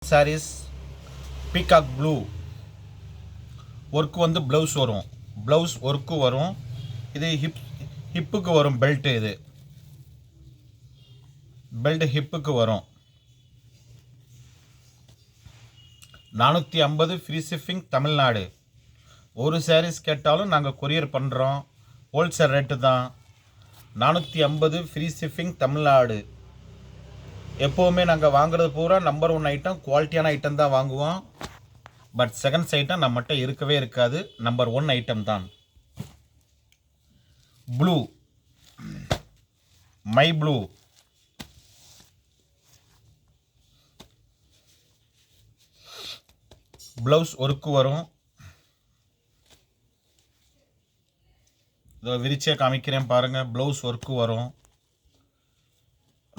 sarees peacock blue work வந்து blouse வரும், blouse work வரும். இது ஹிப்புக்கு வரும் பெல்ட்டு, இது பெல்ட் ஹிப்புக்கு வரும். 450 ஃப்ரீ ஷிப்பிங் தமிழ்நாடு. ஒரு சாரீஸ் கேட்டாலும் நாங்கள் கொரியர் பண்ணுறோம், ஹோல்சேல் ரேட்டு தான். 450 ஃப்ரீ ஷிப்பிங் தமிழ்நாடு. எப்போவுமே நாங்கள் வாங்குறது பூரா நம்பர் 1 ஐட்டம், குவாலிட்டியான ஐட்டம் தான் வாங்குவோம். பட் செகண்ட்ஸ் ஐட்டம் நம்மகிட்ட இருக்கவே இருக்காது, நம்பர் 1 ஐட்டம் தான். Blue, my blue, blouse work வரும். இதோ விரிச்சே காமிக்கிறேன் பாருங்கள், ப்ளவுஸ் ஒர்க்கு வரும்.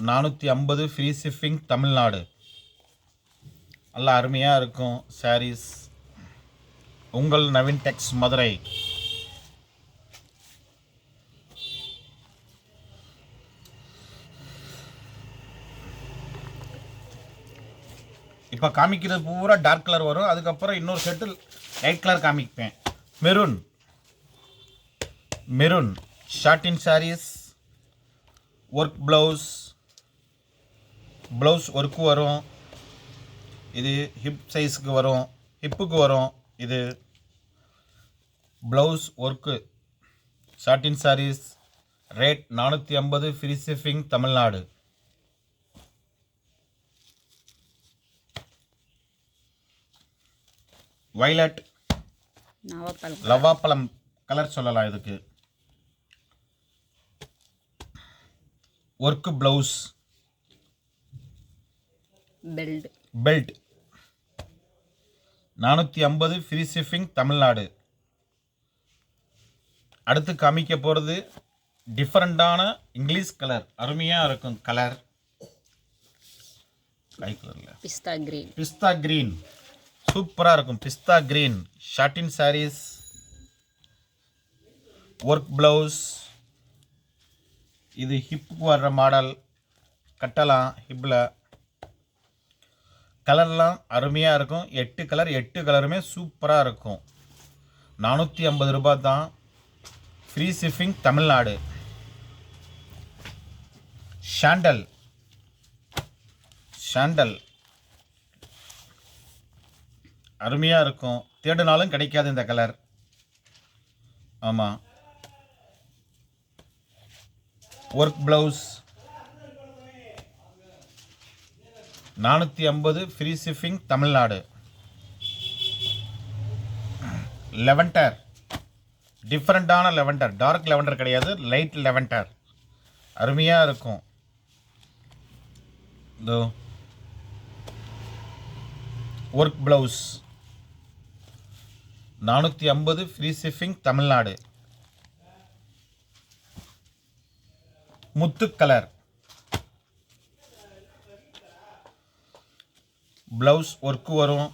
450 ஃப்ரீ ஷிப்பிங் தமிழ்நாடு. நல்லா அருமையாக இருக்கும் சாரீஸ். உங்கள் நவீன் டெக்ஸ் மதுரை. இப்போ காமிக்கிறது பூரா டார்க் கலர் வரும், அதுக்கப்புறம் இன்னொரு செட்டு லைட் கலர் காமிப்பேன். மெரூன், மெரூன் ஷார்டின் sarees, work blouse, blouse work வரும். இது ஹிப் சைஸுக்கு வரும், ஹிப்புக்கு வரும். இது ப்ளவுஸ் ஒர்க்கு ஷார்டின் sarees. Rate 450 free shipping Tamil Nadu. Violet, லவாப்பழம் கலர் சொல்லலாம் இதுக்கு. Work blouse, belt 450 free shipping Tamil Nadu. அடுத்து காமிக்க போகிறது டிஃப்ரெண்டான இங்கிலீஷ் கலர். அருமையாக இருக்கும் கலர். கை கலரில் பிஸ்தா கிரீன் சூப்பராக இருக்கும். பிஸ்தா கிரீன் ஷார்டின் சாரீஸ், ஒர்க் ப்ளவுஸ். இது ஹிப்புக்கு வர்ற மாடல், கட்டலாம் ஹிப்பில். கலர்லாம் அருமையாக இருக்கும். 8 கலர், 8 கலருமே சூப்பராக இருக்கும். 450 ரூபாய் தான், free shipping Tamil Nadu. Sandal, sandal அருமையாக இருக்கும். தேடினாலும் கிடைக்காது இந்த கலர். ஆமாம். Work blouse 450 free shipping Tamil Nadu. Lavender, டிஃப்ரெண்ட்டான லெவண்டர், டார்க் லெவண்டர் கிடையாது, லைட் லெவண்டர். அருமையாக இருக்கும். இதோ work blouse 450 free shipping Tamil Nadu. முத்து கலர், ப்ளவுஸ் ஒர்க்கு வரும்.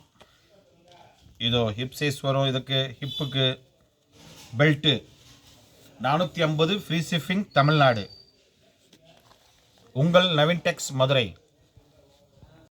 இதோ ஹிப் சைஸ் வரும். இதுக்கு ஹிப்புக்கு பெல்ட்டு. 450 free shipping Tamil Nadu. உங்கள் நவீன் டெக்ஸ் மதுரை.